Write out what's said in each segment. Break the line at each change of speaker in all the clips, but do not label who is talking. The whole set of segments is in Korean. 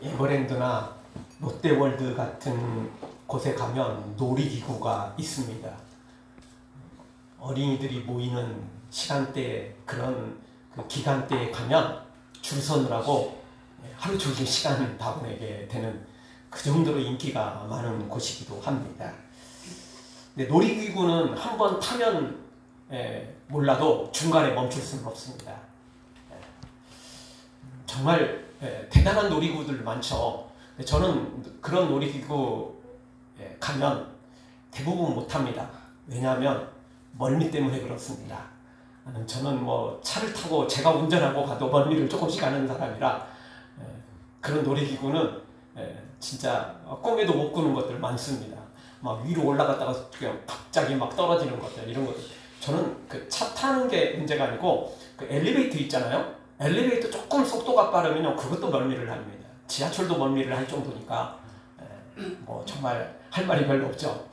에버랜드나 롯데월드 같은 곳에 가면 놀이기구가 있습니다. 어린이들이 모이는 시간대에 그런 그 기간대에 가면 줄 서느라고 하루 종일 시간을 다 보내게 되는 그 정도로 인기가 많은 곳이기도 합니다. 근데 놀이기구는 한번 타면 몰라도 중간에 멈출 수는 없습니다. 정말 대단한 놀이기구들 많죠. 저는 그런 놀이기구 가면 대부분 못합니다. 왜냐하면 멀미 때문에 그렇습니다. 저는 뭐 차를 타고 제가 운전하고 가도 멀미를 조금씩 하는 사람이라 그런 놀이기구는 진짜 꿈에도 못 꾸는 것들 많습니다. 막 위로 올라갔다가 갑자기 막 떨어지는 것들, 이런 것들. 저는 그 차 타는 게 문제가 아니고 그 엘리베이터 있잖아요. 엘리베이터 조금 속도가 빠르면요, 그것도 멀미를 합니다. 지하철도 멀미를 할 정도니까 뭐 정말 할 말이 별로 없죠.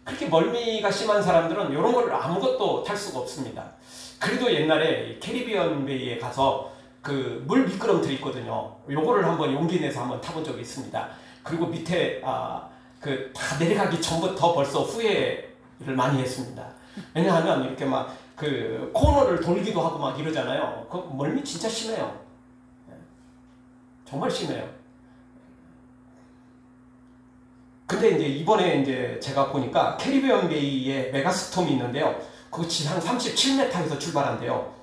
그렇게 멀미가 심한 사람들은 이런 걸 아무것도 탈 수가 없습니다. 그래도 옛날에 캐리비안 베이에 가서 그 물 미끄럼틀이 있거든요. 요거를 한번 용기 내서 한번 타본 적이 있습니다. 그리고 밑에 그 다 내려가기 전부터 벌써 후회를 많이 했습니다. 왜냐하면 이렇게 막 그 코너를 돌기도 하고 막 이러잖아요. 그 멀미 진짜 심해요. 정말 심해요. 근데 이제 이번에 이제 제가 보니까 캐리비안 베이에 메가스톰이 있는데요. 그거 지상 37m에서 출발한대요.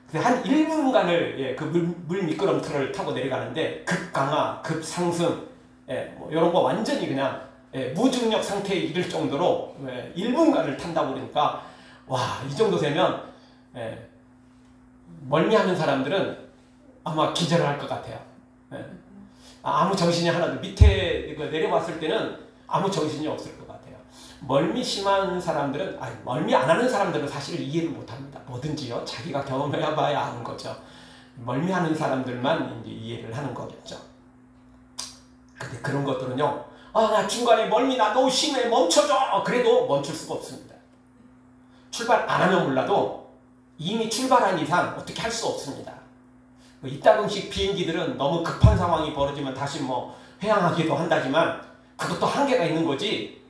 근데 한 1분간을 그 물 미끄럼틀을 타고 내려가는데 급강하, 급상승, 뭐 이런 거 완전히 그냥 무중력 상태에 이를 정도로 1분간을 탄다고 그러니까 와, 이 정도 되면 멀미하는 사람들은 아마 기절을 할 것 같아요. 아무 정신이 하나도, 밑에 내려봤을 때는 아무 정신이 없을 것 같아요. 멀미 심한 사람들은, 멀미 안 하는 사람들은 사실 이해를 못 합니다. 뭐든지요. 자기가 경험해 봐야 아는 거죠. 멀미하는 사람들만 이제 이해를 하는 거겠죠. 근데 그런 것들은요, 나 중간에 멀미 나 너무 심해, 멈춰줘! 그래도 멈출 수가 없습니다. 출발 안 하면 몰라도 이미 출발한 이상 어떻게 할 수 없습니다. 이따금씩 비행기들은 너무 급한 상황이 벌어지면 다시 뭐 회항하기도 한다지만 그것도 한계가 있는 거지.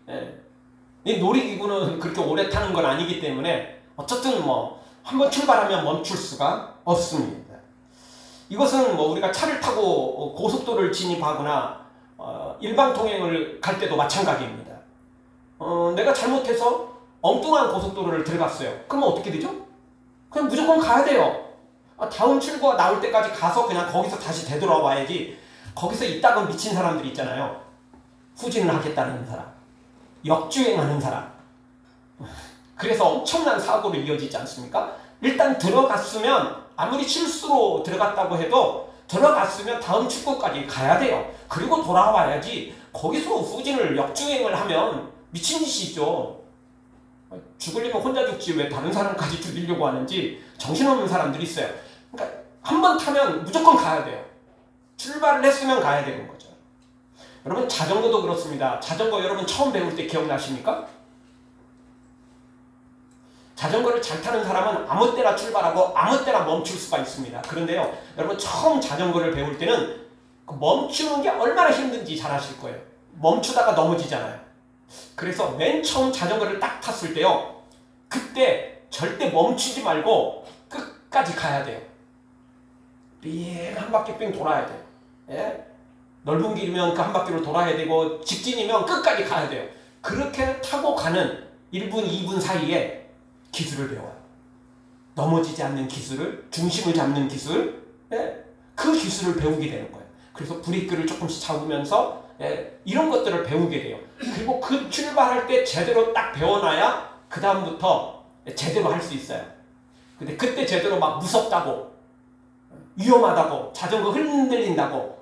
이 놀이기구는 그렇게 오래 타는 건 아니기 때문에 어쨌든 뭐 한번 출발하면 멈출 수가 없습니다. 이것은 뭐 우리가 차를 타고 고속도로를 진입하거나 일방 통행을 갈 때도 마찬가지입니다. 내가 잘못해서 엉뚱한 고속도로를 들어갔어요. 그러면 어떻게 되죠? 그냥 무조건 가야 돼요. 다음 출구가 나올 때까지 가서 그냥 거기서 다시 되돌아와야지. 거기서 이따금 미친 사람들이 있잖아요. 후진을 하겠다는 사람, 역주행하는 사람. 그래서 엄청난 사고로 이어지지 않습니까? 일단 들어갔으면 아무리 실수로 들어갔다고 해도 들어갔으면 다음 출구까지 가야 돼요. 그리고 돌아와야지. 거기서 후진을, 역주행을 하면 미친 짓이죠. 죽으려면 혼자 죽지 왜 다른 사람까지 죽이려고 하는지 정신없는 사람들이 있어요. 그러니까 한 번 타면 무조건 가야 돼요. 출발을 했으면 가야 되는 거죠. 여러분, 자전거도 그렇습니다. 자전거 여러분 처음 배울 때 기억나십니까? 자전거를 잘 타는 사람은 아무 때나 출발하고 아무 때나 멈출 수가 있습니다. 그런데요, 여러분 처음 자전거를 배울 때는 그 멈추는 게 얼마나 힘든지 잘 아실 거예요. 멈추다가 넘어지잖아요. 그래서 맨 처음 자전거를 딱 탔을 때요, 그때 절대 멈추지 말고 끝까지 가야 돼요. 빙 한 바퀴 빙 돌아야 돼요. 예? 넓은 길이면 그 한 바퀴로 돌아야 되고 직진이면 끝까지 가야 돼요. 그렇게 타고 가는 1분, 2분 사이에 기술을 배워요. 넘어지지 않는 기술을, 중심을 잡는 기술, 그 기술을 배우게 되는 거예요. 그래서 브레이크를 조금씩 잡으면서 이런 것들을 배우게 돼요. 그리고 그 출발할 때 제대로 딱 배워놔야 그 다음부터 제대로 할 수 있어요. 근데 그때 제대로 막 무섭다고, 위험하다고, 자전거 흔들린다고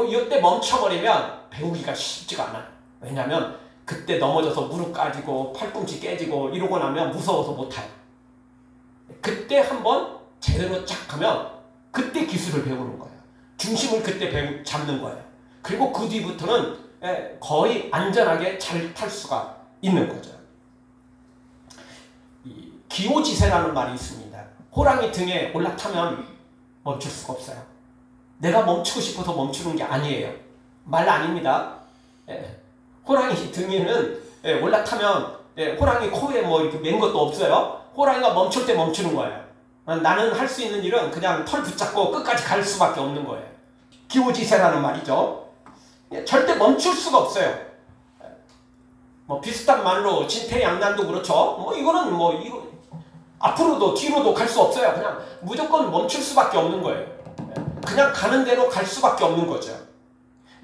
이때 멈춰버리면 배우기가 쉽지가 않아요. 왜냐하면 그때 넘어져서 무릎 까지고 팔꿈치 깨지고 이러고 나면 무서워서 못해요. 그때 한번 제대로 쫙 하면 그때 기술을 배우는 거예요. 중심을 그때 잡는 거예요. 그리고 그 뒤부터는 거의 안전하게 잘 탈 수가 있는 거죠. 기호지세라는 말이 있습니다. 호랑이 등에 올라타면 멈출 수가 없어요. 내가 멈추고 싶어서 멈추는 게 아니에요. 말 아닙니다. 호랑이 등에는 올라타면 호랑이 코에 뭐 이렇게 맨 것도 없어요. 호랑이가 멈출 때 멈추는 거예요. 나는 할 수 있는 일은 그냥 털 붙잡고 끝까지 갈 수밖에 없는 거예요. 기우지세라는 말이죠. 절대 멈출 수가 없어요. 뭐 비슷한 말로 진퇴양난도 그렇죠. 뭐 이거는 뭐 이거 앞으로도 뒤로도 갈 수 없어요. 그냥 무조건 멈출 수밖에 없는 거예요. 그냥 가는 대로 갈 수밖에 없는 거죠.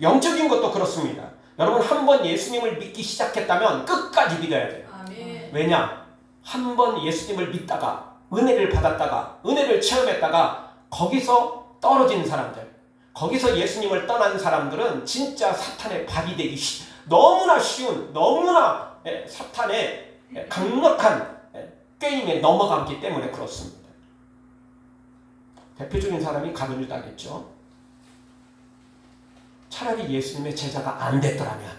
영적인 것도 그렇습니다. 여러분 한 번 예수님을 믿기 시작했다면 끝까지 믿어야 돼요.
아멘.
왜냐? 한 번 예수님을 믿다가 은혜를 받았다가 은혜를 체험했다가 거기서 떨어진 사람들, 거기서 예수님을 떠난 사람들은 진짜 사탄의 밥이 되기 너무나 쉬운, 너무나 사탄의 강력한 게임에 넘어갔기 때문에 그렇습니다. 대표적인 사람이 가룟 유다겠죠. 차라리 예수님의 제자가 안 됐더라면,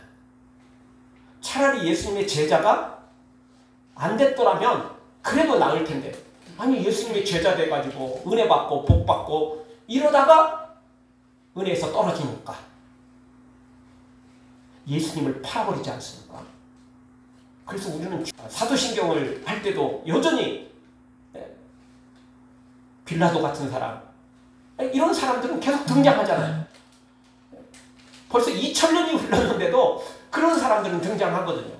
차라리 예수님의 제자가 안 됐더라면 그래도 나을 텐데, 아니 예수님의 제자 돼가지고 은혜 받고 복 받고 이러다가 은혜에서 떨어지니까 예수님을 팔아버리지 않습니까? 그래서 우리는 사도신경을 할 때도 여전히 빌라도 같은 사람, 이런 사람들은 계속 등장하잖아요. 벌써 2000년이 흘렀는데도 그런 사람들은 등장하거든요.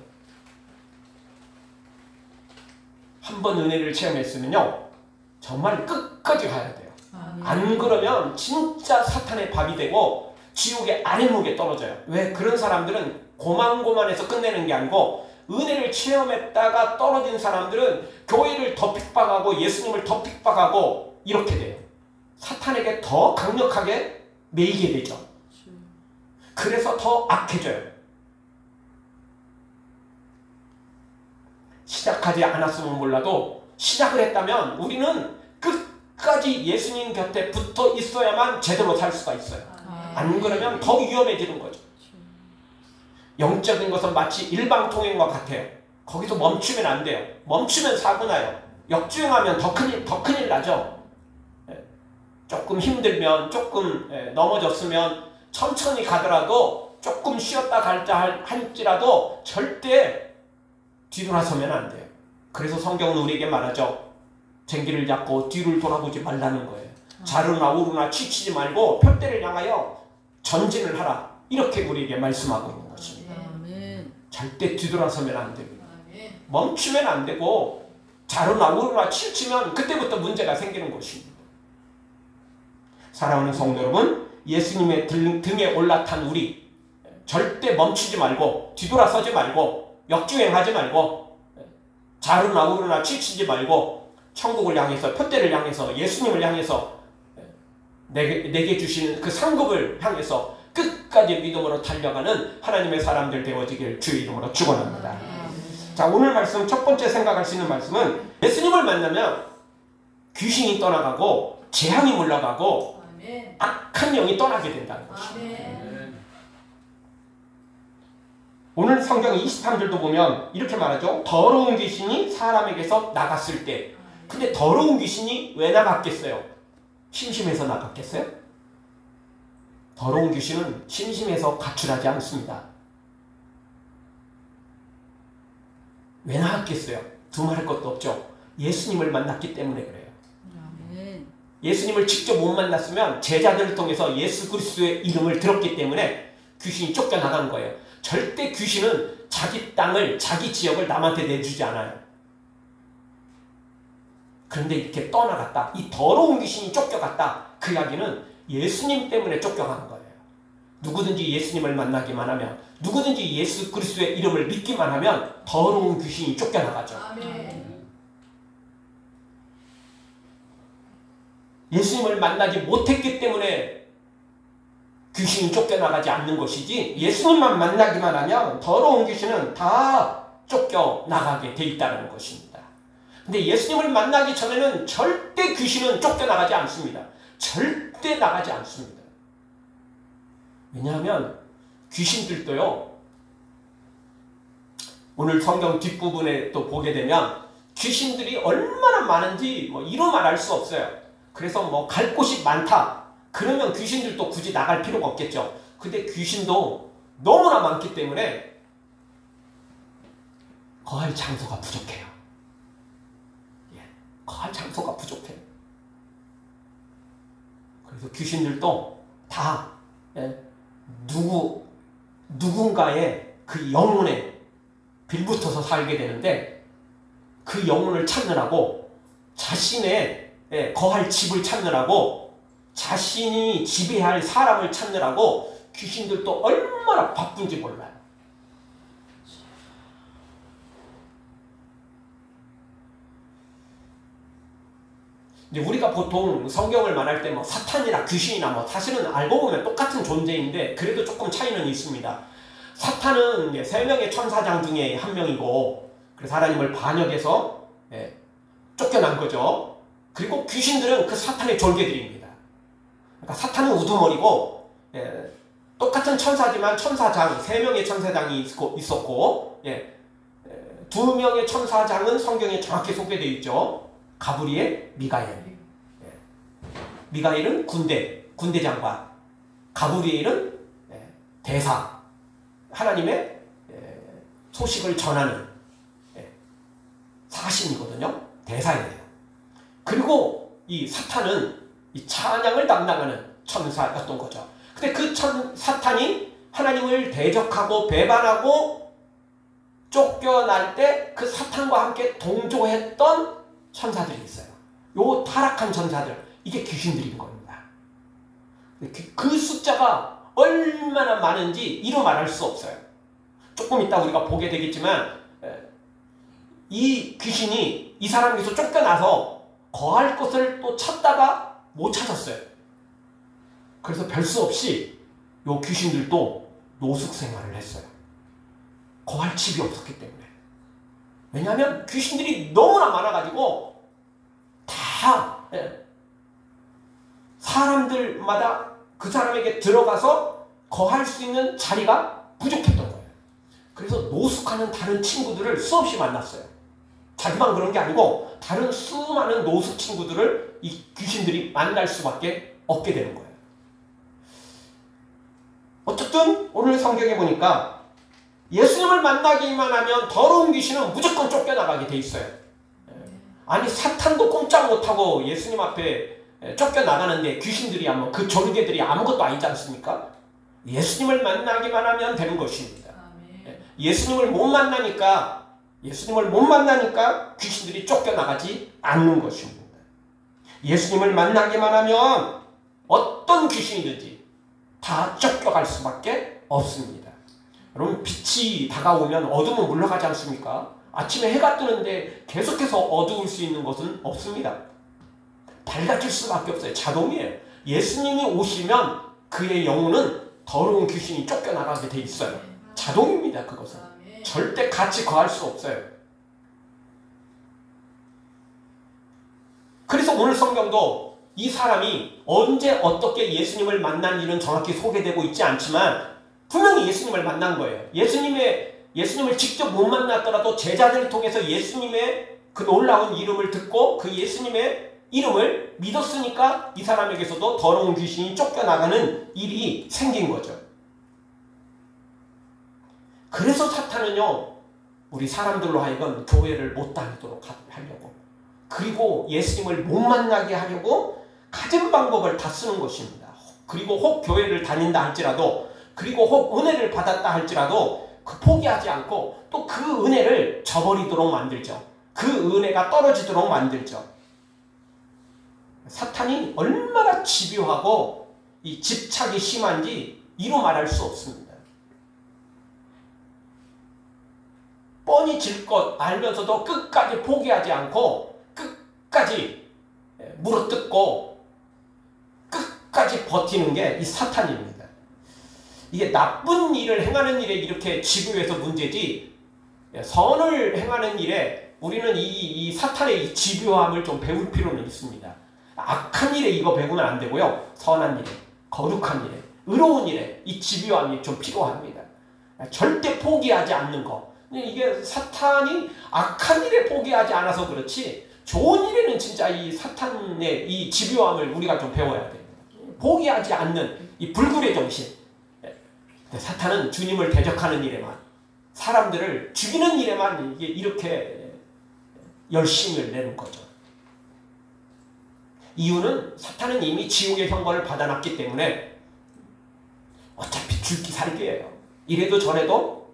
한 번 은혜를 체험했으면요 정말 끝까지 가야 돼요. 안 그러면 진짜 사탄의 밥이 되고 지옥의 아랫목에 떨어져요. 왜? 그런 사람들은 고만고만해서 끝내는 게 아니고 은혜를 체험했다가 떨어진 사람들은 교회를 더 핍박하고 예수님을 더 핍박하고 이렇게 돼요. 사탄에게 더 강력하게 매이게 되죠. 그래서 더 악해져요. 시작하지 않았으면 몰라도 시작을 했다면 우리는 끝까지 예수님 곁에 붙어 있어야만 제대로 살 수가 있어요. 안 그러면 더 위험해지는 거죠. 영적인 것은 마치 일방통행과 같아요. 거기서 멈추면 안 돼요. 멈추면 사고 나요. 역주행하면 더 큰일 나죠. 조금 힘들면, 조금 넘어졌으면 천천히 가더라도 조금 쉬었다 갈자 할지라도 절대 뒤돌아서면 안 돼요. 그래서 성경은 우리에게 말하죠. 쟁기를 잡고 뒤를 돌아보지 말라는 거예요. 좌로나 우로나 치치지 말고 표대를 향하여 전진을 하라. 이렇게 우리에게 말씀하고 있는 것입니다. 절대 뒤돌아서면 안 됩니다. 멈추면 안 되고 좌로나 우로나 치우치면 그때부터 문제가 생기는 것입니다. 사랑하는 성도 여러분, 예수님의 등에 올라탄 우리 절대 멈추지 말고 뒤돌아서지 말고 역주행하지 말고 좌로나 우로나 치우치지 말고 천국을 향해서 표대를 향해서 예수님을 향해서 내게 주시는 그 상급을 향해서 끝까지 믿음으로 달려가는 하나님의 사람들 되어지길 주의 이름으로 축원합니다. 자, 오늘 말씀 첫 번째 생각할 수 있는 말씀은 예수님을 만나면 귀신이 떠나가고 재앙이 물러가고 악한 영이 떠나게 된다는 것입니다. 오늘 성경 23절도 보면 이렇게 말하죠. 더러운 귀신이 사람에게서 나갔을 때. 근데 더러운 귀신이 왜 나갔겠어요? 심심해서 나갔겠어요? 더러운 귀신은 심심해서 가출하지 않습니다. 왜 나갔겠어요? 두말할 것도 없죠. 예수님을 만났기 때문에 그래요. 예수님을 직접 못 만났으면 제자들을 통해서 예수 그리스도의 이름을 들었기 때문에 귀신이 쫓겨나간 거예요. 절대 귀신은 자기 땅을, 자기 지역을 남한테 내주지 않아요. 그런데 이렇게 떠나갔다. 이 더러운 귀신이 쫓겨갔다. 그 이야기는 예수님 때문에 쫓겨간 거예요. 누구든지 예수님을 만나기만 하면, 누구든지 예수 그리스도의 이름을 믿기만 하면 더러운 귀신이 쫓겨나가죠.
아멘.
예수님을 만나지 못했기 때문에 귀신이 쫓겨나가지 않는 것이지, 예수님만 만나기만 하면 더러운 귀신은 다 쫓겨나가게 돼 있다는 것입니다. 근데 예수님을 만나기 전에는 절대 귀신은 쫓겨나가지 않습니다. 절대 나가지 않습니다. 왜냐하면 귀신들도요, 오늘 성경 뒷부분에 또 보게 되면 귀신들이 얼마나 많은지 이루 말할 수 없어요. 그래서 갈 곳이 많다. 그러면 귀신들도 굳이 나갈 필요가 없겠죠. 근데 귀신도 너무나 많기 때문에 거할 장소가 부족해요. 예, 거할 장소가 부족해요. 그래서 귀신들도 다 누군가의 그 영혼에 빌붙어서 살게 되는데 그 영혼을 찾느라고 자신의 거할 집을 찾느라고 자신이 지배할 사람을 찾느라고 귀신들도 얼마나 바쁜지 몰라요. 이제 우리가 보통 성경을 말할 때 뭐 사탄이나 귀신이나 뭐 사실은 알고 보면 똑같은 존재인데 그래도 조금 차이는 있습니다. 사탄은 이제 3명의 천사장 중에 한 명이고 그래서 하나님을 반역해서 쫓겨난 거죠. 그리고 귀신들은 그 사탄의 졸개들입니다. 그러니까 사탄은 우두머리고 똑같은 천사지만 천사장 3명의 천사장이 있었고 2명의 천사장은 성경에 정확히 소개되어 있죠. 가브리엘, 미가엘. 미가엘은 군대 장관, 가브리엘은 대사, 하나님의 소식을 전하는 사신이거든요. 대사예요. 그리고 이 사탄은 이 찬양을 담당하는 천사였던 거죠. 근데 그 사탄이 하나님을 대적하고 배반하고 쫓겨날 때 그 사탄과 함께 동조했던 천사들이 있어요. 요 타락한 천사들, 이게 귀신들인 겁니다. 그 숫자가 얼마나 많은지 이루 말할 수 없어요. 조금 이따 우리가 보게 되겠지만 이 귀신이 이 사람에게서 쫓겨나서 거할 곳을 또 찾다가 못 찾았어요. 그래서 별 수 없이 요 귀신들도 노숙 생활을 했어요. 거할 집이 없었기 때문에. 왜냐하면 귀신들이 너무나 많아가지고 다 사람들마다 그 사람에게 들어가서 거할 수 있는 자리가 부족했던 거예요. 그래서 노숙하는 다른 친구들을 수없이 만났어요. 자기만 그런 게 아니고 다른 수많은 노숙 친구들을 이 귀신들이 만날 수밖에 없게 되는 거예요. 어쨌든 오늘 성경에 보니까 예수님을 만나기만 하면 더러운 귀신은 무조건 쫓겨나가게 돼 있어요. 아니 사탄도 꼼짝 못하고 예수님 앞에 쫓겨나가는데 귀신들이 한번 그 졸개들이 아무것도 아니지 않습니까? 예수님을 만나기만 하면 되는 것입니다. 예수님을 못 만나니까 귀신들이 쫓겨나가지 않는 것입니다. 예수님을 만나기만 하면 어떤 귀신이든지 다 쫓겨갈 수밖에 없습니다. 여러분 빛이 다가오면 어둠은 물러가지 않습니까? 아침에 해가 뜨는데 계속해서 어두울 수 있는 것은 없습니다. 밝아질 수밖에 없어요. 자동이에요. 예수님이 오시면 그의 영혼은 더러운 귀신이 쫓겨나가게 돼 있어요. 자동입니다. 그것은. 절대 같이 거할 수 없어요. 그래서 오늘 성경도 이 사람이 언제 어떻게 예수님을 만난 일은 정확히 소개되고 있지 않지만 분명히 예수님을 만난 거예요. 예수님을 직접 못 만났더라도 제자들을 통해서 예수님의 그 놀라운 이름을 듣고 그 예수님의 이름을 믿었으니까 이 사람에게서도 더러운 귀신이 쫓겨나가는 일이 생긴 거죠. 그래서 사탄은요, 우리 사람들로 하여금 교회를 못 다니도록 하려고, 그리고 예수님을 못 만나게 하려고 가진 방법을 다 쓰는 것입니다. 그리고 혹 교회를 다닌다 할지라도, 그리고 혹 은혜를 받았다 할지라도 포기하지 않고 또 그 은혜를 저버리도록 만들죠. 그 은혜가 떨어지도록 만들죠. 사탄이 얼마나 집요하고 이 집착이 심한지 이루 말할 수 없습니다. 뻔히 질 것 알면서도 끝까지 포기하지 않고 끝까지 물어뜯고 끝까지 버티는 게 이 사탄입니다. 이게 나쁜 일을 행하는 일에 이렇게 집요해서 문제지, 선을 행하는 일에 우리는 이 사탄의 이 집요함을 좀 배울 필요는 있습니다. 악한 일에 이거 배우면 안 되고요. 선한 일에, 거룩한 일에, 의로운 일에 이 집요함이 좀 필요합니다. 절대 포기하지 않는 거. 이게 사탄이 악한 일에 포기하지 않아서 그렇지 좋은 일에는 진짜 이 사탄의 이 집요함을 우리가 좀 배워야 됩니다. 포기하지 않는 이 불굴의 정신. 사탄은 주님을 대적하는 일에만, 사람들을 죽이는 일에만 이게 이렇게 열심을 내는 거죠. 이유는 사탄은 이미 지옥의 형벌을 받아놨기 때문에 어차피 죽기 살기예요. 이래도 저래도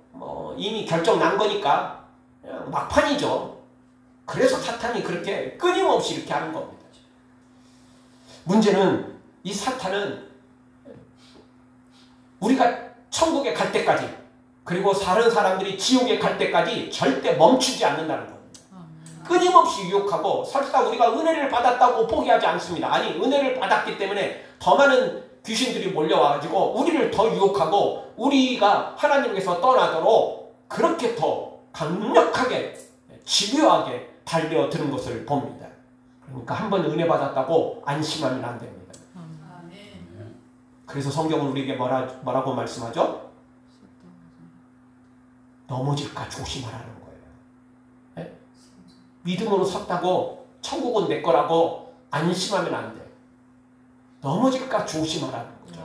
이미 결정 난 거니까 그냥 막판이죠. 그래서 사탄이 그렇게 끊임없이 이렇게 하는 겁니다. 문제는 이 사탄은 우리가 천국에 갈 때까지, 그리고 다른 사람들이 지옥에 갈 때까지 절대 멈추지 않는다는 겁니다. 끊임없이 유혹하고, 설사 우리가 은혜를 받았다고 포기하지 않습니다. 아니, 은혜를 받았기 때문에 더 많은 귀신들이 몰려와가지고 우리를 더 유혹하고 우리가 하나님께서 떠나도록 그렇게 더 강력하게 집요하게 달려드는 것을 봅니다. 그러니까 한번 은혜 받았다고 안심하면 안 됩니다. 그래서 성경은 우리에게 뭐라고 말씀하죠? 넘어질까 조심하라는 거예요. 네? 믿음으로 섰다고 천국은 내 거라고 안심하면 안 돼. 넘어질까 조심하라는 거죠.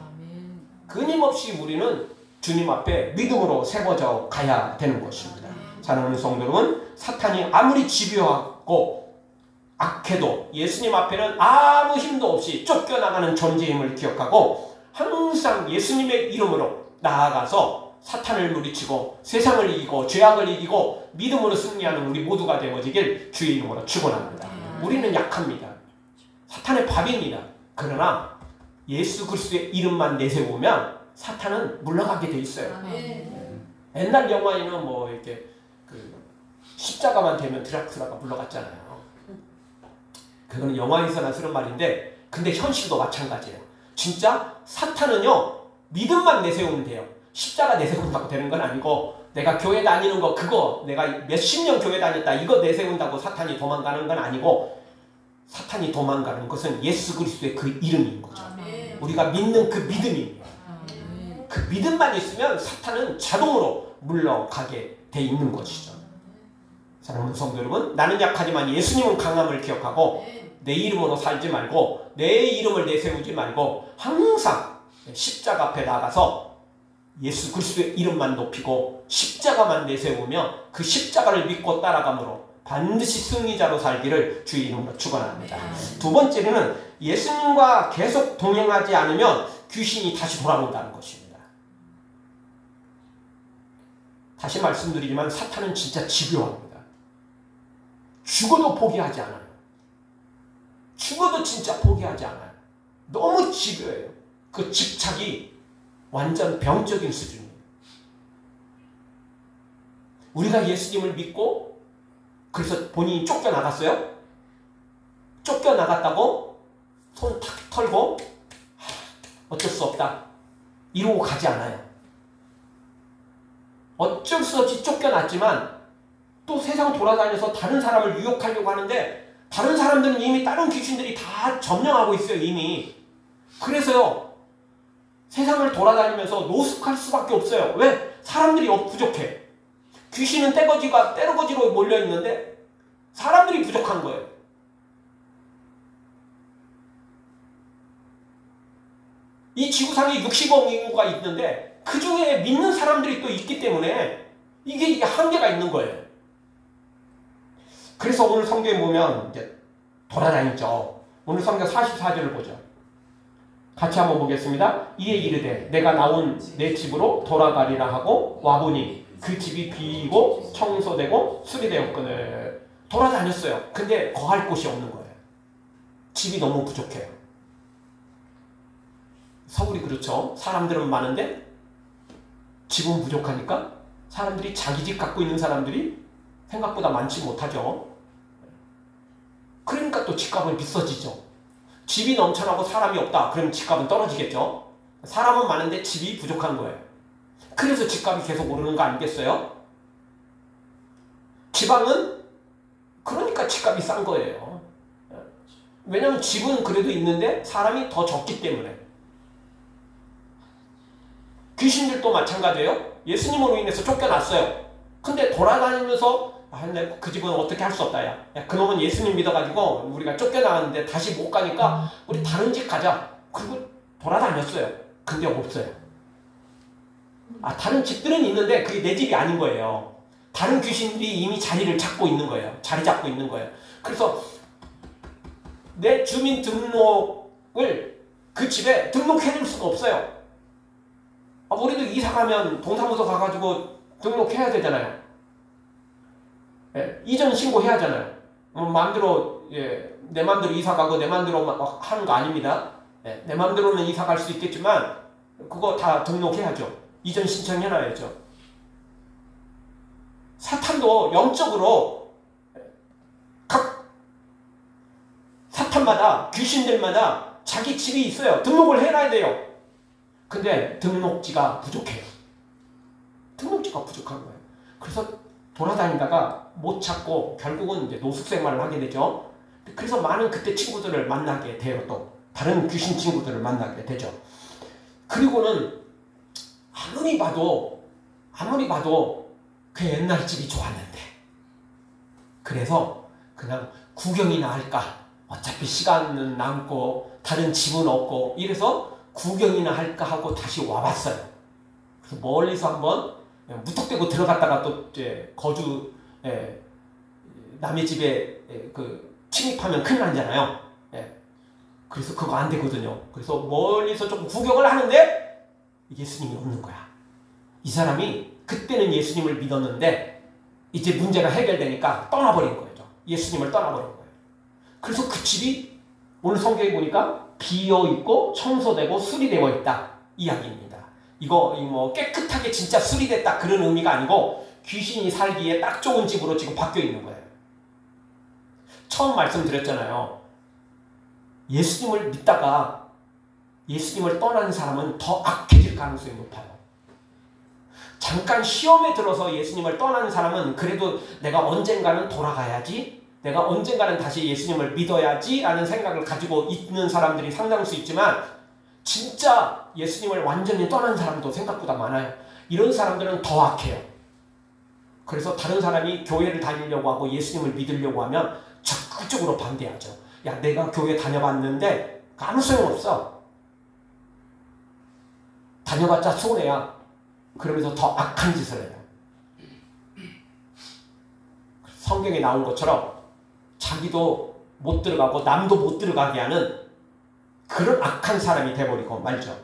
끊임없이 우리는 주님 앞에 믿음으로 세워져 가야 되는 것입니다. 사랑하는 성도 여러분, 사탄이 아무리 집요하고 악해도 예수님 앞에는 아무 힘도 없이 쫓겨나가는 존재임을 기억하고 항상 예수님의 이름으로 나아가서 사탄을 물리치고 세상을 이기고 죄악을 이기고 믿음으로 승리하는 우리 모두가 되어지길 주의 이름으로 축원합니다. 우리는 약합니다. 사탄의 밥입니다. 그러나 예수 그리스도의 이름만 내세우면 사탄은 물러가게 돼 있어요. 옛날 영화에는 뭐 이렇게 십자가만 되면 드라큘라가 물러갔잖아요. 그거는 영화에서나 쓰는 말인데, 근데 현실도 마찬가지예요. 진짜 사탄은요, 믿음만 내세우면 돼요. 십자가 내세운다고 되는 건 아니고, 내가 교회 다니는 거, 그거 내가 몇십 년 교회 다녔다 이거 내세운다고 사탄이 도망가는 건 아니고, 사탄이 도망가는 것은 예수 그리스도의 그 이름인 거죠. 우리가 믿는 그 믿음입니다. 그 믿음만 있으면 사탄은 자동으로 물러가게 돼 있는 것이죠. 사랑하는 성도 여러분, 나는 약하지만 예수님은 강함을 기억하고 내 이름으로 살지 말고 내 이름을 내세우지 말고 항상 십자가 앞에 나가서 예수 그리스도의 이름만 높이고 십자가만 내세우며 그 십자가를 믿고 따라감으로 반드시 승리자로 살기를 주의 이름으로 축원합니다. 두 번째는 예수님과 계속 동행하지 않으면 귀신이 다시 돌아온다는 것입니다. 다시 말씀드리지만 사탄은 진짜 집요합니다. 죽어도 포기하지 않아요. 죽어도 진짜 포기하지 않아요. 너무 집요해요. 그 집착이 완전 병적인 수준이에요. 우리가 예수님을 믿고 그래서 본인이 쫓겨나갔어요? 쫓겨나갔다고 손 탁 털고 어쩔 수 없다 이러고 가지 않아요. 어쩔 수 없이 쫓겨났지만 또 세상 돌아다녀서 다른 사람을 유혹하려고 하는데 다른 사람들은 이미 다른 귀신들이 다 점령하고 있어요. 이미. 그래서요, 세상을 돌아다니면서 노숙할 수밖에 없어요. 왜? 사람들이 부족해. 귀신은 떼거지로 몰려있는데 사람들이 부족한 거예요. 이 지구상에 60억 인구가 있는데 그 중에 믿는 사람들이 또 있기 때문에 이게 한계가 있는 거예요. 그래서 오늘 성경에 보면 이제 돌아다니죠. 오늘 성경 44절을 보죠. 같이 한번 보겠습니다. 이에 이르되 내가 나온 내 집으로 돌아가리라 하고 와보니 그 집이 비이고 청소되고 수리되었거늘. 돌아다녔어요. 근데 거할 곳이 없는 거예요. 집이 너무 부족해요. 서울이 그렇죠. 사람들은 많은데 집은 부족하니까 사람들이 자기 집 갖고 있는 사람들이 생각보다 많지 못하죠. 그러니까 또 집값은 비싸지죠. 집이 넘쳐나고 사람이 없다. 그러면 집값은 떨어지겠죠. 사람은 많은데 집이 부족한 거예요. 그래서 집값이 계속 오르는 거 아니겠어요? 지방은 그러니까 집값이 싼 거예요. 왜냐하면 집은 그래도 있는데 사람이 더 적기 때문에. 귀신들도 마찬가지예요. 예수님으로 인해서 쫓겨났어요. 근데 돌아다니면서 그 집은 어떻게 할 수 없다. 야, 그놈은 예수님 믿어가지고 우리가 쫓겨나갔는데 다시 못 가니까 우리 다른 집 가자. 그리고 돌아다녔어요. 근데 없어요. 다른 집들은 있는데 그게 내 집이 아닌 거예요. 다른 귀신들이 이미 자리를 잡고 있는 거예요. 자리 잡고 있는 거예요. 그래서 내 주민등록을 그 집에 등록해줄 수가 없어요. 우리도 이사 가면 동사무소 가가지고 등록해야 되잖아요. 예, 이전 신고해야 하잖아요. 마음대로, 내 마음대로 이사 가고 내 마음대로 막 하는 거 아닙니다. 예, 내 마음대로는 이사 갈 수 있겠지만 그거 다 등록해야죠. 이전 신청해놔야죠. 사탄도 영적으로 각 사탄마다 귀신들마다 자기 집이 있어요. 등록을 해놔야 돼요. 근데 등록지가 부족해요. 등록지가 부족한 거예요. 그래서 돌아다니다가 못 찾고 결국은 이제 노숙 생활을 하게 되죠. 그래서 많은 그때 친구들을 만나게 돼요. 또 다른 귀신 친구들을 만나게 되죠. 그리고는 아무리 봐도 그 옛날 집이 좋았는데 그래서 그냥 구경이나 할까, 어차피 시간은 남고 다른 집은 없고 이래서 구경이나 할까 하고 다시 와봤어요. 그래서 멀리서 한번 무턱대고 들어갔다가 또 이제 남의 집에 침입하면 큰일 나잖아요. 그래서 그거 안 되거든요. 그래서 멀리서 조금 구경을 하는데 예수님이 없는 거야. 이 사람이 그때는 예수님을 믿었는데 이제 문제가 해결되니까 떠나버린 거죠. 예수님을 떠나버린 거예요. 그래서 그 집이 오늘 성경에 보니까 비어있고 청소되고 수리되어 있다 이야기입니다. 이거 뭐 깨끗하게 진짜 수리됐다 그런 의미가 아니고 귀신이 살기에 딱 좋은 집으로 지금 바뀌어 있는 거예요. 처음 말씀드렸잖아요. 예수님을 믿다가 예수님을 떠난 사람은 더 악해질 가능성이 높아요. 잠깐 시험에 들어서 예수님을 떠나는 사람은 그래도 내가 언젠가는 돌아가야지, 내가 언젠가는 다시 예수님을 믿어야지 라는 생각을 가지고 있는 사람들이 상당수 있지만 진짜 예수님을 완전히 떠난 사람도 생각보다 많아요. 이런 사람들은 더 악해요. 그래서 다른 사람이 교회를 다니려고 하고 예수님을 믿으려고 하면 적극적으로 반대하죠. 야, 내가 교회 다녀봤는데 아무 소용없어. 다녀봤자 손해야. 그러면서 더 악한 짓을 해요. 성경에 나온 것처럼 자기도 못 들어가고 남도 못 들어가게 하는 그런 악한 사람이 돼버리고 말죠.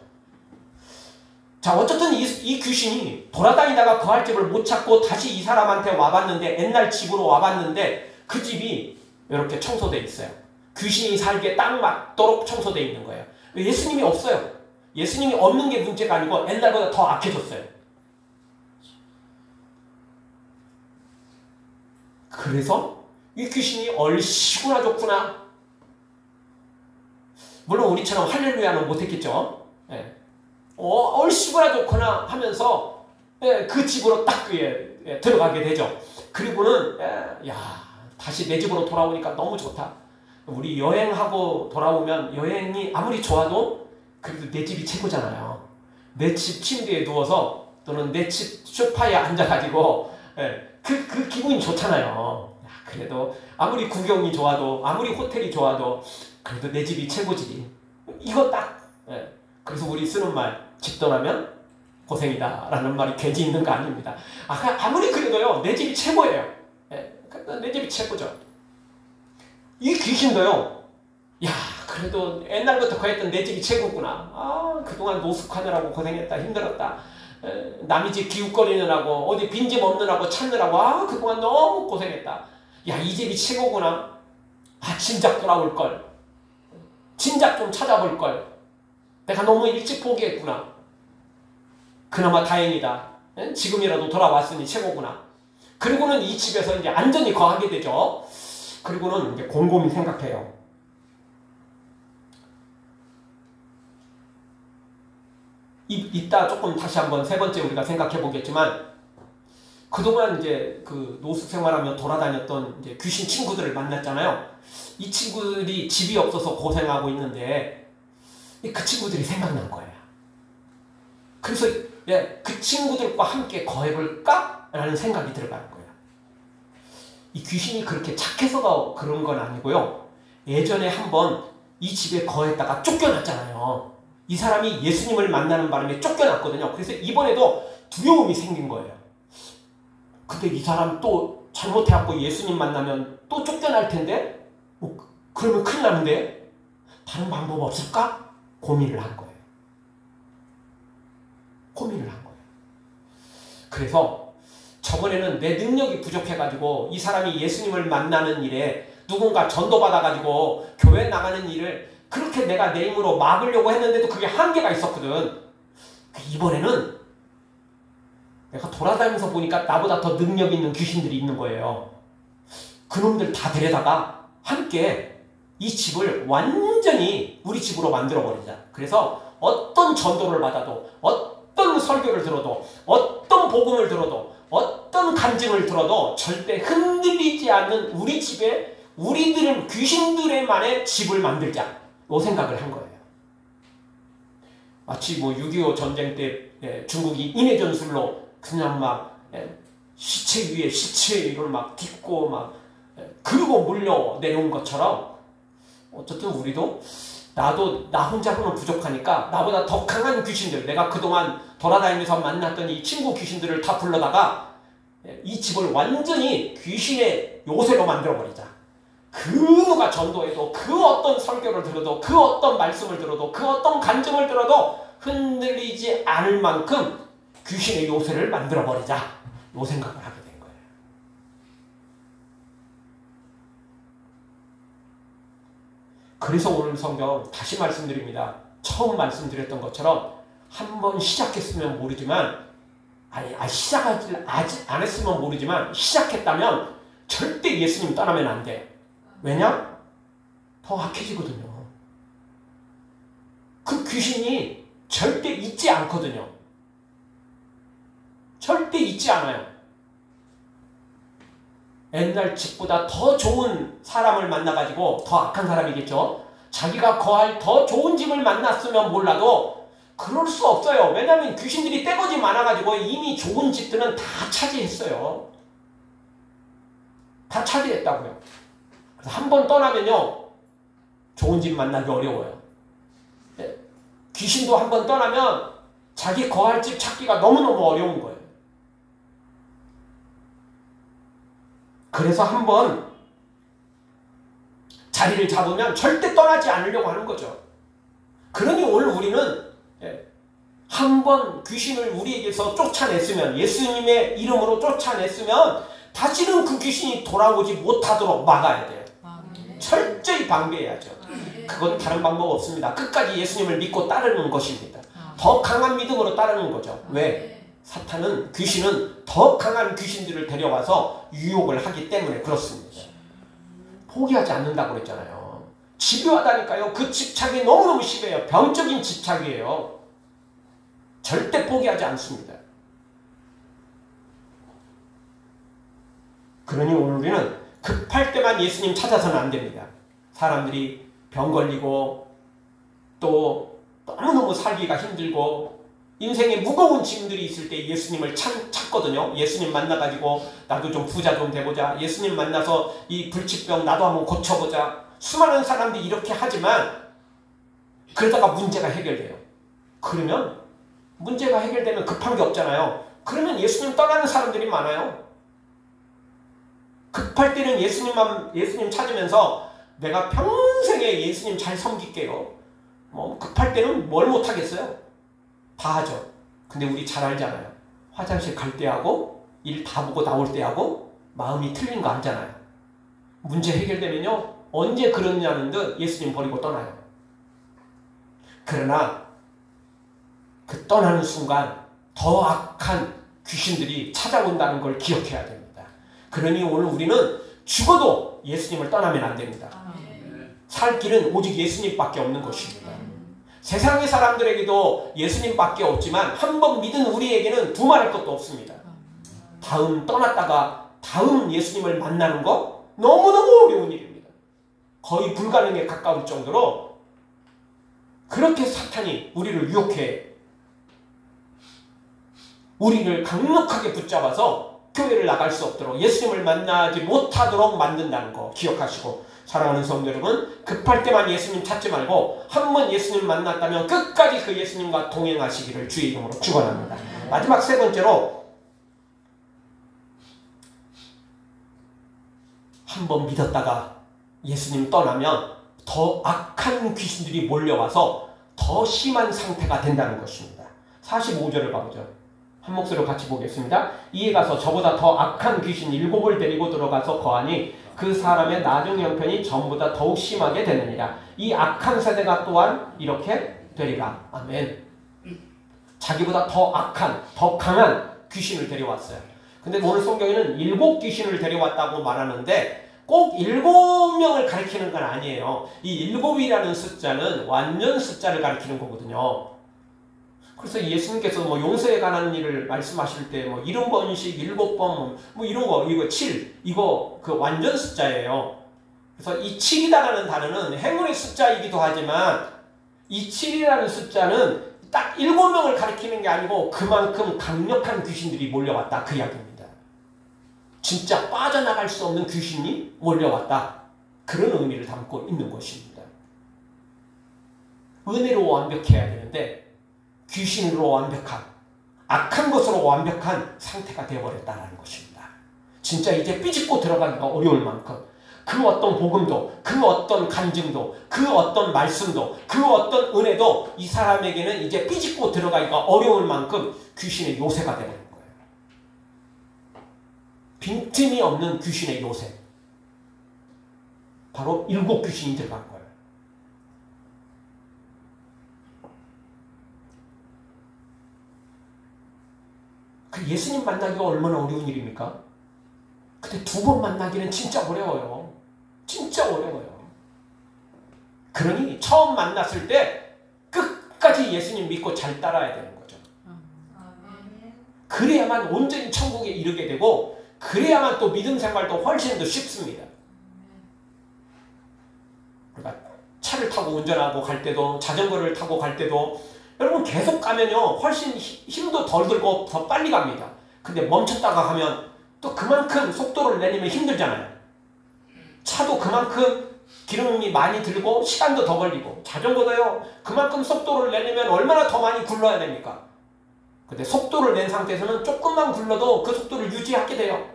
자, 어쨌든 이 귀신이 돌아다니다가 그 집을 못 찾고 다시 이 사람한테 와봤는데, 옛날 집으로 와봤는데 그 집이 이렇게 청소되어 있어요. 귀신이 살기에 딱 맞도록 청소되어 있는 거예요. 예수님이 없어요. 예수님이 없는 게 문제가 아니고 옛날보다 더 악해졌어요. 그래서 이 귀신이 얼씨구나 좋구나. 물론 우리처럼 할렐루야는 못했겠죠. 예. 얼씨구나 좋구나 하면서 그 집으로 딱 들어가게 되죠. 그리고는 다시 내 집으로 돌아오니까 너무 좋다. 우리 여행하고 돌아오면 여행이 아무리 좋아도 그래도 내 집이 최고잖아요. 내 집 침대에 누워서 또는 내 집 소파에 앉아가지고 그 기분이 좋잖아요. 그래도 아무리 구경이 좋아도 아무리 호텔이 좋아도 그래도 내 집이 최고지. 이거 딱. 그래서 우리 쓰는 말, 집 떠나면 고생이다 라는 말이 괜히 있는 거 아닙니다. 아무리 그래도요 내 집이 최고예요. 내 집이 최고죠. 이 귀신도요, 야 그래도 옛날부터 거했던 내 집이 최고구나. 그동안 노숙하느라고 고생했다, 힘들었다. 남의 집 기웃거리느라고 어디 빈집 없느라고 찾느라고 그동안 너무 고생했다. 야, 이 집이 최고구나. 진작 돌아올걸. 진작 좀 찾아볼걸. 내가 너무 일찍 포기했구나. 그나마 다행이다. 지금이라도 돌아왔으니 최고구나. 그리고는 이 집에서 이제 안전히 거하게 되죠. 그리고는 이제 곰곰이 생각해요. 이따 조금 다시 한번 세 번째 우리가 생각해 보겠지만, 그동안 이제 그 노숙 생활하며 돌아다녔던 이제 귀신 친구들을 만났잖아요. 이 친구들이 집이 없어서 고생하고 있는데 그 친구들이 생각난 거예요. 그래서 그 친구들과 함께 거해볼까? 라는 생각이 들어가는 거예요. 이 귀신이 그렇게 착해서 그런 건 아니고요. 예전에 한번 이 집에 거했다가 쫓겨났잖아요. 이 사람이 예수님을 만나는 바람에 쫓겨났거든요. 그래서 이번에도 두려움이 생긴 거예요. 근데 이 사람 또 잘못해갖고 예수님 만나면 또 쫓겨날 텐데 그러면 큰일 나는데 다른 방법 없을까? 고민을 한 거예요. 고민을 한 거예요. 그래서 저번에는 내 능력이 부족해가지고 이 사람이 예수님을 만나는 일에 누군가 전도받아가지고 교회 나가는 일을 그렇게 내가 내 힘으로 막으려고 했는데도 그게 한계가 있었거든. 이번에는 내가 돌아다니면서 보니까 나보다 더 능력 있는 귀신들이 있는 거예요. 그놈들 다 데려다가 함께 이 집을 완전히 우리 집으로 만들어버리자. 그래서 어떤 전도를 받아도, 어떤 설교를 들어도, 어떤 복음을 들어도, 어떤 간증을 들어도 절대 흔들리지 않는 우리 집에 우리들 귀신들의만의 집을 만들자. 이 생각을 한 거예요. 마치 6.25 전쟁 때 중국이 인해 전술로 그냥 막 시체 위에 시체를 막 딛고 막 그리고 몰려 내려온 것처럼 어쨌든 우리도 나도 나 혼자로는 부족하니까 나보다 더 강한 귀신들, 내가 그동안 돌아다니면서 만났던 이 친구 귀신들을 다 불러다가 이 집을 완전히 귀신의 요새로 만들어버리자. 그 누가 전도해도, 그 어떤 설교를 들어도, 그 어떤 말씀을 들어도, 그 어떤 간증을 들어도 흔들리지 않을 만큼 귀신의 요새를 만들어버리자. 요 생각을 하게 된 거예요. 그래서 오늘 성경 다시 말씀드립니다. 처음 말씀드렸던 것처럼 한번 시작했으면 모르지만 시작하지 아직 안 했으면 모르지만 시작했다면 절대 예수님 떠나면 안 돼. 왜냐? 더 악해지거든요. 그 귀신이 절대 잊지 않거든요. 절대 잊지 않아요. 옛날 집보다 더 좋은 사람을 만나가지고 더 악한 사람이겠죠. 자기가 거할 더 좋은 집을 만났으면 몰라도 그럴 수 없어요. 왜냐하면 귀신들이 떼거지 많아가지고 이미 좋은 집들은 다 차지했어요. 다 차지했다고요. 그래서 한 번 떠나면요 좋은 집 만나기 어려워요. 귀신도 한 번 떠나면 자기 거할 집 찾기가 너무너무 어려운 거예요. 그래서 한 번 자리를 잡으면 절대 떠나지 않으려고 하는 거죠. 그러니 오늘 우리는 한 번 귀신을 우리에게서 쫓아냈으면, 예수님의 이름으로 쫓아냈으면 다시는 그 귀신이 돌아오지 못하도록 막아야 돼요. 철저히 방비해야죠. 그건 다른 방법 없습니다. 끝까지 예수님을 믿고 따르는 것입니다. 더 강한 믿음으로 따르는 거죠. 왜? 사탄은, 귀신은 더 강한 귀신들을 데려와서 유혹을 하기 때문에 그렇습니다. 포기하지 않는다고 그랬잖아요. 집요하다니까요. 그 집착이 너무너무 심해요. 병적인 집착이에요. 절대 포기하지 않습니다. 그러니 오늘 우리는 급할 때만 예수님 찾아서는 안 됩니다. 사람들이 병 걸리고 또 너무너무 살기가 힘들고 인생에 무거운 짐들이 있을 때 예수님을 찾거든요. 예수님 만나가지고 나도 좀 부자 좀 돼보자. 예수님 만나서 이 불치병 나도 한번 고쳐보자. 수많은 사람들이 이렇게 하지만 그러다가 문제가 해결돼요. 그러면 문제가 해결되면 급한 게 없잖아요. 그러면 예수님 떠나는 사람들이 많아요. 급할 때는 예수님 찾으면서 내가 평생에 예수님 잘 섬길게요. 급할 때는 뭘 못하겠어요? 다 하죠. 근데 우리 잘 알잖아요. 화장실 갈 때하고 일 다 보고 나올 때하고 마음이 틀린 거 알잖아요. 문제 해결되면요 언제 그러냐는 듯 예수님 버리고 떠나요. 그러나 그 떠나는 순간 더 악한 귀신들이 찾아온다는 걸 기억해야 됩니다. 그러니 오늘 우리는 죽어도 예수님을 떠나면 안 됩니다. 살 길은 오직 예수님밖에 없는 것입니다. 세상의 사람들에게도 예수님밖에 없지만 한 번 믿은 우리에게는 두말할 것도 없습니다. 다음 떠났다가 다음 예수님을 만나는 거 너무너무 어려운 일입니다. 거의 불가능에 가까울 정도로 그렇게 사탄이 우리를 유혹해 우리를 강력하게 붙잡아서 교회를 나갈 수 없도록 예수님을 만나지 못하도록 만든다는 거 기억하시고, 사랑하는 성도 여러분, 급할 때만 예수님 찾지 말고 한 번 예수님 만났다면 끝까지 그 예수님과 동행하시기를 주의 이름으로 축원합니다. 마지막 세 번째로, 한 번 믿었다가 예수님 떠나면 더 악한 귀신들이 몰려와서 더 심한 상태가 된다는 것입니다. 45절을 봐보죠. 한 목소리로 같이 보겠습니다. 이에 가서 저보다 더 악한 귀신 7을 데리고 들어가서 거하니 그 사람의 나중 형편이 전보다 더욱 심하게 되느니라. 이 악한 세대가 또한 이렇게 되리라. 아멘. 자기보다 더 악한, 더 강한 귀신을 데려왔어요. 근데 오늘 성경에는 7 귀신을 데려왔다고 말하는데 꼭 7명을 가리키는 건 아니에요. 이 7이라는 숫자는 완전 숫자를 가리키는 거거든요. 그래서 예수님께서 뭐 용서에 관한 일을 말씀하실 때 뭐 70번씩 7번 뭐 이런 거, 이거 7, 이거 그 완전 숫자예요. 그래서 이 7이라는 단어는 행운의 숫자이기도 하지만 이 7이라는 숫자는 딱 7명을 가리키는 게 아니고 그만큼 강력한 귀신들이 몰려왔다, 그 이야기입니다. 진짜 빠져나갈 수 없는 귀신이 몰려왔다, 그런 의미를 담고 있는 것입니다. 은혜로 완벽해야 되는데 귀신으로 완벽한, 악한 것으로 완벽한 상태가 되어버렸다는 것입니다. 진짜 이제 삐집고 들어가기가 어려울 만큼 그 어떤 복음도, 그 어떤 간증도, 그 어떤 말씀도, 그 어떤 은혜도 이 사람에게는 이제 삐집고 들어가기가 어려울 만큼 귀신의 요새가 되는 거예요. 빈틈이 없는 귀신의 요새, 바로 7 귀신이 들어간 거예요. 그 예수님 만나기가 얼마나 어려운 일입니까? 근데 2번 만나기는 진짜 어려워요. 진짜 어려워요. 그러니 처음 만났을 때 끝까지 예수님 믿고 잘 따라야 되는 거죠. 그래야만 온전히 천국에 이르게 되고, 그래야만 또 믿음 생활도 훨씬 더 쉽습니다. 그러니까 차를 타고 운전하고 갈 때도, 자전거를 타고 갈 때도 여러분 계속 가면요 훨씬 힘도 덜 들고 더 빨리 갑니다. 근데 멈췄다가 하면 또 그만큼 속도를 내리면 힘들잖아요. 차도 그만큼 기름이 많이 들고 시간도 더 걸리고, 자전거도요 그만큼 속도를 내려면 얼마나 더 많이 굴러야 됩니까? 근데 속도를 낸 상태에서는 조금만 굴러도 그 속도를 유지하게 돼요.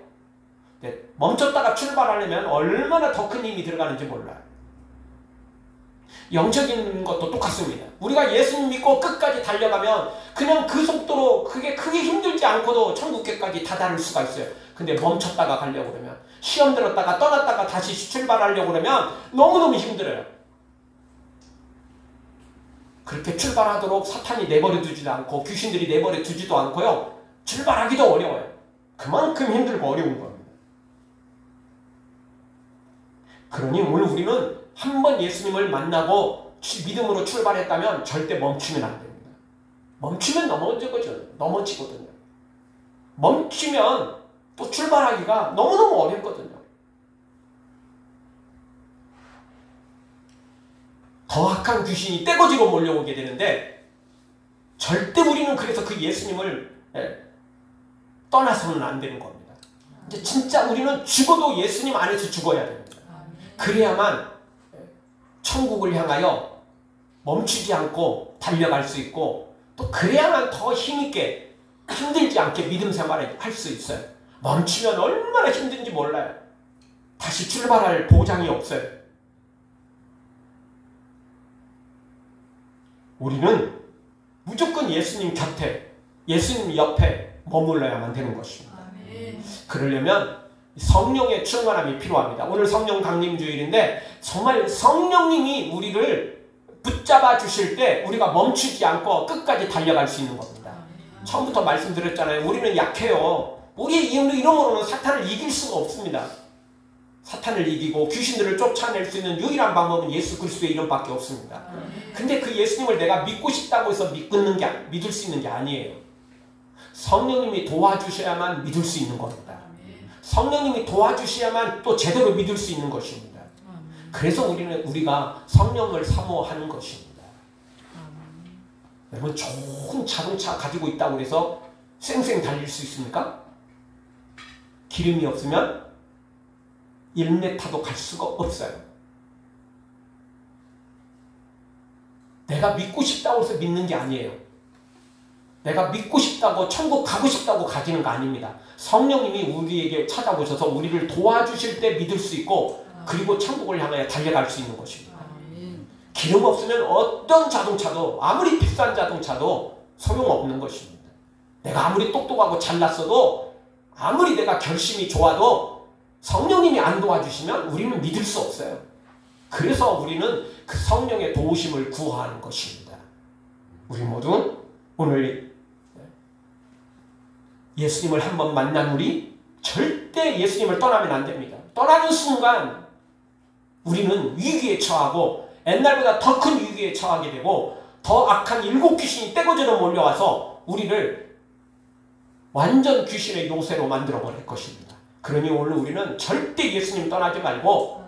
근데 멈췄다가 출발하려면 얼마나 더 큰 힘이 들어가는지 몰라요. 영적인 것도 똑같습니다. 우리가 예수님 믿고 끝까지 달려가면 그냥 그 속도로 그게 크게 힘들지 않고도 천국계까지 다다를 수가 있어요. 근데 멈췄다가 가려고 그러면, 시험 들었다가 떠났다가 다시 출발하려고 그러면 너무너무 힘들어요. 그렇게 출발하도록 사탄이 내버려 두지도 않고 귀신들이 내버려 두지도 않고요, 출발하기도 어려워요. 그만큼 힘들고 어려운 겁니다. 그러니 오늘 우리는 한 번 예수님을 만나고 믿음으로 출발했다면 절대 멈추면 안 됩니다. 멈추면 넘어지거든요. 멈추면 또 출발하기가 너무너무 어렵거든요. 더 악한 귀신이 떼거지로 몰려오게 되는데, 절대 우리는 그래서 그 예수님을 떠나서는 안 되는 겁니다. 이제 진짜 우리는 죽어도 예수님 안에서 죽어야 됩니다. 그래야만 천국을 향하여 멈추지 않고 달려갈 수 있고, 또 그래야만 더 힘있게 힘들지 않게 믿음 생활을 할 수 있어요. 멈추면 얼마나 힘든지 몰라요. 다시 출발할 보장이 없어요. 우리는 무조건 예수님 곁에, 예수님 옆에 머물러야만 되는 것입니다. 그러려면 성령의 충만함이 필요합니다. 오늘 성령 강림주일인데 정말 성령님이 우리를 붙잡아 주실 때 우리가 멈추지 않고 끝까지 달려갈 수 있는 겁니다. 처음부터 말씀드렸잖아요. 우리는 약해요. 우리의 이름으로는 사탄을 이길 수가 없습니다. 사탄을 이기고 귀신들을 쫓아낼 수 있는 유일한 방법은 예수 그리스도의 이름밖에 없습니다. 근데 그 예수님을 내가 믿고 싶다고 해서 믿을 수 있는 게 아니에요. 성령님이 도와주셔야만 믿을 수 있는 겁니다. 성령님이 도와주셔야만 또 제대로 믿을 수 있는 것입니다. 그래서 우리가 성령을 사모하는 것입니다. 여러분, 좋은 자동차 가지고 있다고 해서 쌩쌩 달릴 수 있습니까? 기름이 없으면 1m도 갈 수가 없어요. 내가 믿고 싶다고 해서 믿는 게 아니에요. 내가 믿고 싶다고 천국 가고 싶다고 가지는 거 아닙니다. 성령님이 우리에게 찾아오셔서 우리를 도와주실 때 믿을 수 있고 그리고 천국을 향하여 달려갈 수 있는 것입니다. 기름 없으면 어떤 자동차도 아무리 비싼 자동차도 소용없는 것입니다. 내가 아무리 똑똑하고 잘났어도 아무리 내가 결심이 좋아도 성령님이 안 도와주시면 우리는 믿을 수 없어요. 그래서 우리는 그 성령의 도우심을 구하는 것입니다. 우리 모두 오늘 예수님을 한번 만난 우리 절대 예수님을 떠나면 안 됩니다. 떠나는 순간 우리는 위기에 처하고 옛날보다 더 큰 위기에 처하게 되고 더 악한 7 귀신이 떼거지로 몰려와서 우리를 완전 귀신의 요새로 만들어버릴 것입니다. 그러니 오늘 우리는 절대 예수님 떠나지 말고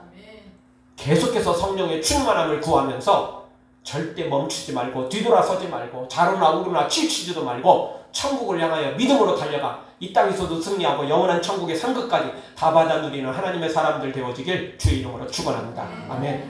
계속해서 성령의 충만함을 구하면서 절대 멈추지 말고 뒤돌아서지 말고 좌로나 우로나 치우치지도 말고 천국을 향하여 믿음으로 달려가 이 땅에서도 승리하고 영원한 천국의 상급까지 다 받아 누리는 하나님의 사람들 되어지길 주의 이름으로 축원합니다. 아멘.